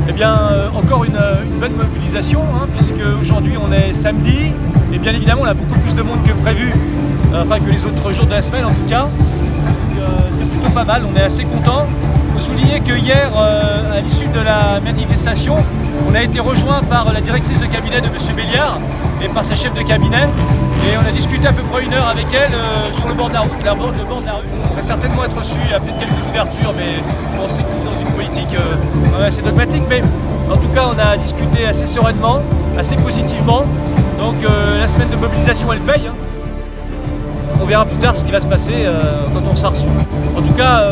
Eh bien, encore une bonne mobilisation, hein, puisque aujourd'hui on est samedi, et bien évidemment on a beaucoup plus de monde que prévu, enfin que les autres jours de la semaine en tout cas. C'est plutôt pas mal, on est assez content. Il faut souligner que hier, à l'issue de la manifestation, on a été rejoint par la directrice de cabinet de M. Béliard et par sa chef de cabinet. Et on a discuté à peu près une heure avec elle sur le bord de la route, le bord de la rue. On va certainement être reçu, il y a peut-être quelques ouvertures, mais on sait qu'ils sont dans une politique assez dogmatique. Mais en tout cas, on a discuté assez sereinement, assez positivement. Donc la semaine de mobilisation, elle paye. Hein. On verra plus tard ce qui va se passer quand on sera reçu. En tout cas,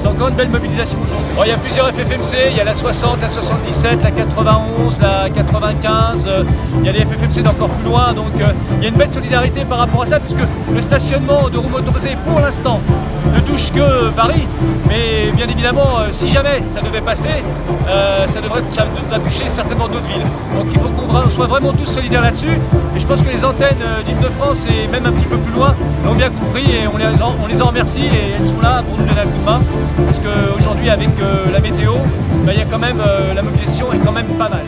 c'est encore une belle mobilisation aujourd'hui. Bon, il y a plusieurs FFMC, il y a la 60, la 77, la 91, la 95, il y a les FFMC d'encore plus loin, donc il y a une belle solidarité par rapport à ça, puisque le stationnement de roues motorisées pour l'instant ne touche que Paris, mais bien évidemment, si jamais ça devait passer, ça devrait toucher certainement d'autres villes. Donc il faut qu'on soit vraiment tous solidaires là-dessus, et je pense que les antennes d'Île-de-France et même un petit peu plus loin l'ont bien compris, et on les en remercie, et elles sont là pour nous donner un coup de main, parce qu'aujourd'hui avec la météo, il y a quand même, la mobilisation est quand même pas mal.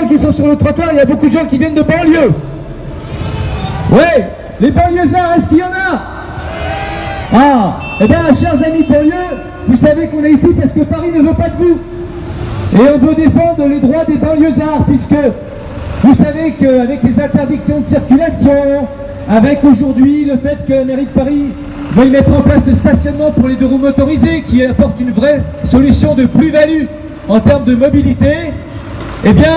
Qui sont sur le trottoir, il y a beaucoup de gens qui viennent de banlieue. Ouais, les banlieusards, est-ce qu'il y en a? Ah, eh bien, chers amis banlieues, vous savez qu'on est ici parce que Paris ne veut pas de vous. Et on veut défendre les droits des banlieusards, puisque vous savez qu'avec les interdictions de circulation, avec aujourd'hui le fait que la mairie de Paris veuille mettre en place le stationnement pour les deux roues motorisées, qui apporte une vraie solution de plus-value en termes de mobilité, eh bien,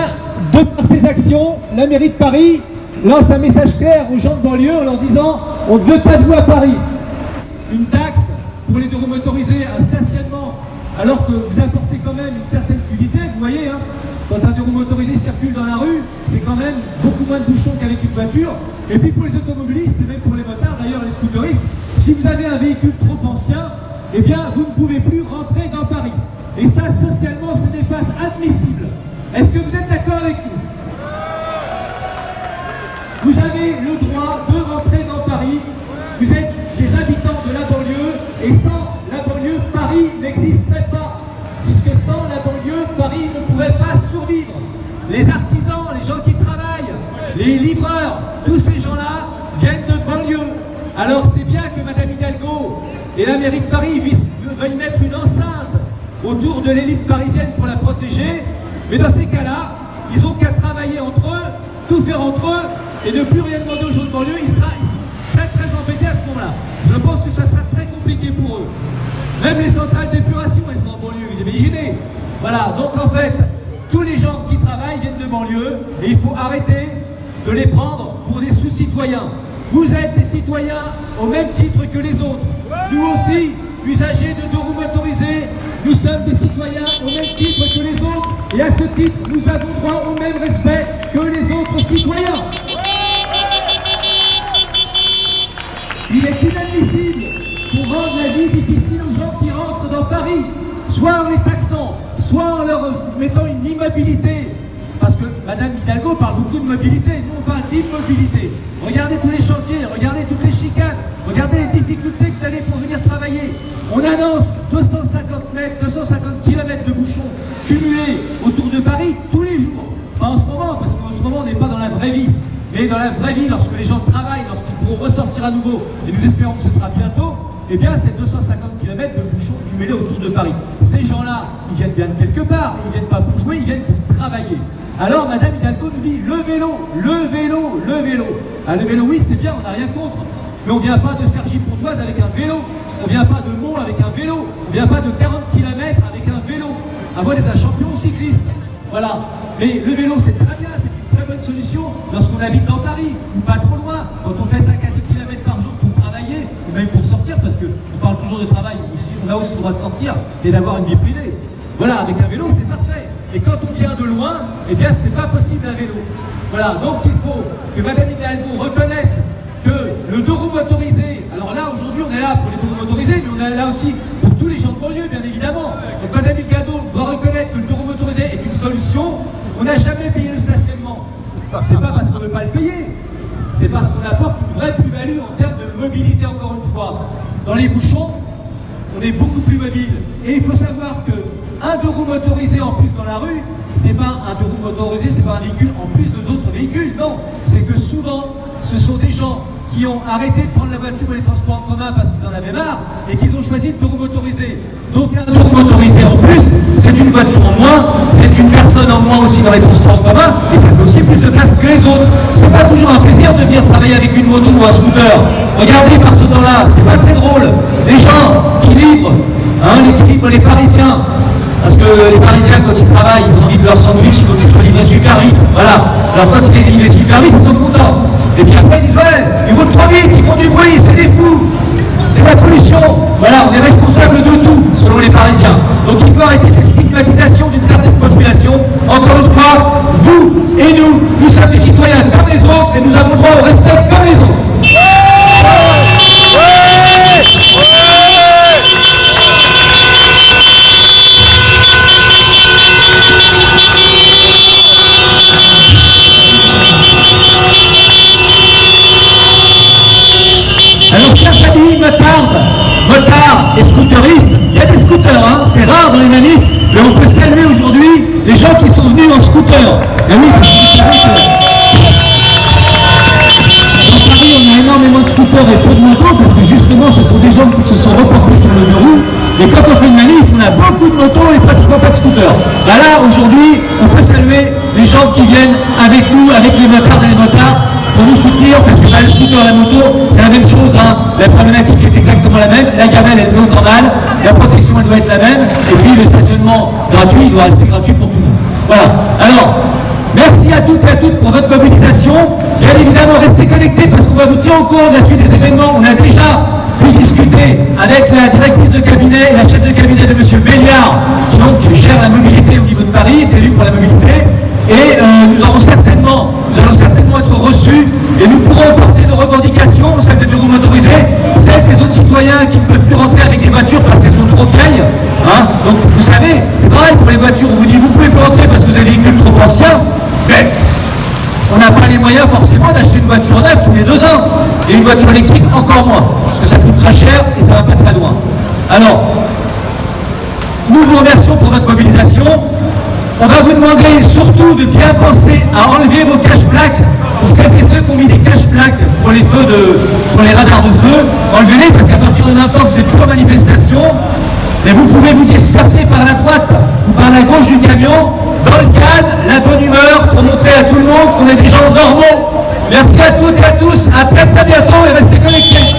de par ces actions, la mairie de Paris lance un message clair aux gens de banlieue en leur disant « On ne veut pas de vous à Paris ». Une taxe pour les deux roues motorisées, un stationnement, alors que vous apportez quand même une certaine fluidité, vous voyez, hein, quand un deux roues motorisé circule dans la rue, c'est quand même beaucoup moins de bouchons qu'avec une voiture. Et puis pour les automobilistes, et même pour les motards, d'ailleurs les scooteristes, si vous avez un véhicule trop ancien, eh bien vous ne pouvez plus rentrer dans Paris. Et ça, socialement, ce n'est pas admissible. Est-ce que vous êtes d'accord avec nous? Vous avez le droit de rentrer dans Paris. Vous êtes des habitants de la banlieue, et sans la banlieue, Paris n'existerait pas. Puisque sans la banlieue, Paris ne pourrait pas survivre. Les artisans, les gens qui travaillent, les livreurs, tous ces gens-là viennent de banlieue. Alors c'est bien que Madame Hidalgo et la mairie de Paris veuillent mettre une enceinte autour de l'élite parisienne pour la protéger. Mais dans ces cas-là, ils n'ont qu'à travailler entre eux, tout faire entre eux, et ne plus rien demander aux gens de banlieue. Ils seront très très embêtés à ce moment-là. Je pense que ça sera très compliqué pour eux. Même les centrales d'épuration, elles sont en banlieue, vous imaginez. Voilà, donc en fait, tous les gens qui travaillent viennent de banlieue, et il faut arrêter de les prendre pour des sous-citoyens. Vous êtes des citoyens au même titre que les autres. Nous aussi, usagers de deux roues motorisées, nous sommes des citoyens au même titre que les autres, et à ce titre, nous avons droit au même respect que les autres citoyens. Il est inadmissible pour rendre la vie difficile aux gens qui rentrent dans Paris, soit en les taxant, soit en leur mettant une immobilité. Parce que Madame Hidalgo parle beaucoup de mobilité, nous on parle d'immobilité. Regardez tous les chantiers, regardez toutes les chicanes, regardez les difficultés que vous avez pour venir travailler. On annonce 250 km de bouchons cumulés autour de Paris tous les jours. Pas en ce moment, parce qu'en ce moment on n'est pas dans la la vraie vie. Mais dans la vraie vie, lorsque les gens travaillent, lorsqu'ils pourront ressortir à nouveau, et nous espérons que ce sera bientôt, eh bien c'est 250 km de bouchons cumulés autour de Paris. Ces gens-là, ils viennent bien de quelque part, ils viennent pas pour jouer, ils viennent pour travailler. Alors Madame Hidalgo nous dit le vélo, le vélo, le vélo. Ah, le vélo, oui, c'est bien, on n'a rien contre, mais on ne vient pas de Cergy-Pontoise avec un vélo, on ne vient pas de Meaux avec un vélo, on ne vient pas de 40 km avec un vélo. À moi d'être un champion cycliste. Voilà. Mais le vélo, c'est très bien, c'est une très bonne solution lorsqu'on habite dans Paris, ou pas trop loin, quand on fait 5 à 10 km par jour pour travailler, ou même pour sortir, parce qu'on parle toujours de travail, on a aussi le droit de sortir et d'avoir une vie privée. Voilà, avec un vélo, c'est parfait. Et quand on vient de loin, eh bien, ce n'est pas possible un vélo. Voilà, donc il faut que Madame Hidalgo reconnaisse que le deux roues motorisé, alors là, aujourd'hui, on est là pour les deux roues motorisés, mais on est là aussi pour tous les gens de banlieue, bien évidemment. Donc Madame Hidalgo doit reconnaître que le deux roues motorisé est une solution. On n'a jamais payé le stationnement. C'est pas parce qu'on ne veut pas le payer, c'est parce qu'on apporte une vraie plus-value en termes de mobilité, encore une fois. Dans les bouchons, on est beaucoup plus mobile. Et il faut savoir qu'un deux roues motorisé en plus dans la rue, c'est pas un deux roues motorisé, c'est pas un véhicule en plus de d'autres véhicules, non. C'est que souvent, ce sont des gens qui ont arrêté de prendre la voiture et les transports en commun parce qu'ils en avaient marre et qu'ils ont choisi le deux roues motorisé. Donc un deux roues motorisé en plus, c'est une voiture en moins, c'est une personne en moins aussi dans les transports en commun et ça fait aussi plus de place que les autres. C'est pas toujours un plaisir de venir travailler avec une moto ou un scooter. Regardez par ce temps-là, c'est pas très drôle. Les gens qui livrent, qui livrent les Parisiens, parce que les Parisiens, quand ils travaillent, ils ont envie de leur sandwich, il faut qu'ils soient livrés super vite. Voilà. Alors quand ils les livrent super vite, ils sont contents. Et puis après, ils disent ouais, ils roulent trop vite, ils font du bruit, c'est des fous. C'est la pollution. Voilà, on est responsable de tout, selon les Parisiens. Donc il faut arrêter cette stigmatisation d'une certaine population. Encore une fois, vous et nous sommes des citoyens comme les autres et nous avons le droit au respect comme les autres. Alors chers amis, motards et scooteristes, il y a des scooters, c'est rare dans les manifs, mais on peut saluer aujourd'hui les gens qui sont venus en scooter. Et oui, parce que dans Paris, on a énormément de scooters et peu de motos, parce que justement, ce sont des gens qui se sont reportés sur le deux roues. Et quand on fait une manif, on a beaucoup de motos et pratiquement pas de scooters. Bah là, aujourd'hui, on peut saluer les gens qui viennent avec nous, avec les motards et les motards, pour nous soutenir, parce que le scooter et la moto, c'est la même chose, la problématique est exactement la même, la gamelle est très normale, la protection elle doit être la même, et puis le stationnement gratuit, il doit rester gratuit pour tout le monde. Voilà. Alors, merci à toutes et à toutes pour votre mobilisation. Bien évidemment, restez connectés parce qu'on va vous tenir au courant de la suite des événements. On a déjà pu discuter avec la directrice de cabinet et la chef de cabinet de M. Béliard, qui gère la mobilité au niveau de Paris, est élu pour la mobilité. Et nous allons certainement être reçus et nous pourrons porter nos revendications, celles des deux roues motorisés, celles des autres citoyens qui ne peuvent plus rentrer avec des voitures parce qu'elles sont trop vieilles. Donc vous savez, c'est pareil pour les voitures, on vous dit vous pouvez plus rentrer parce que vous avez des véhicules trop anciens, mais on n'a pas les moyens forcément d'acheter une voiture neuve tous les 2 ans, et une voiture électrique encore moins, parce que ça coûte très cher et ça va pas très loin. Alors, nous vous remercions pour votre mobilisation. On va vous demander surtout de bien penser à enlever vos cache-plaques. Pour celles et ceux qui ont mis des cache-plaques pour les feux pour les radars de feu, enlevez-les parce qu'à partir de maintenant vous êtes plus en manifestation. Et vous pouvez vous disperser par la droite ou par la gauche du camion, dans le calme, la bonne humeur, pour montrer à tout le monde qu'on est des gens normaux. Merci à toutes et à tous, à très très bientôt et restez connectés.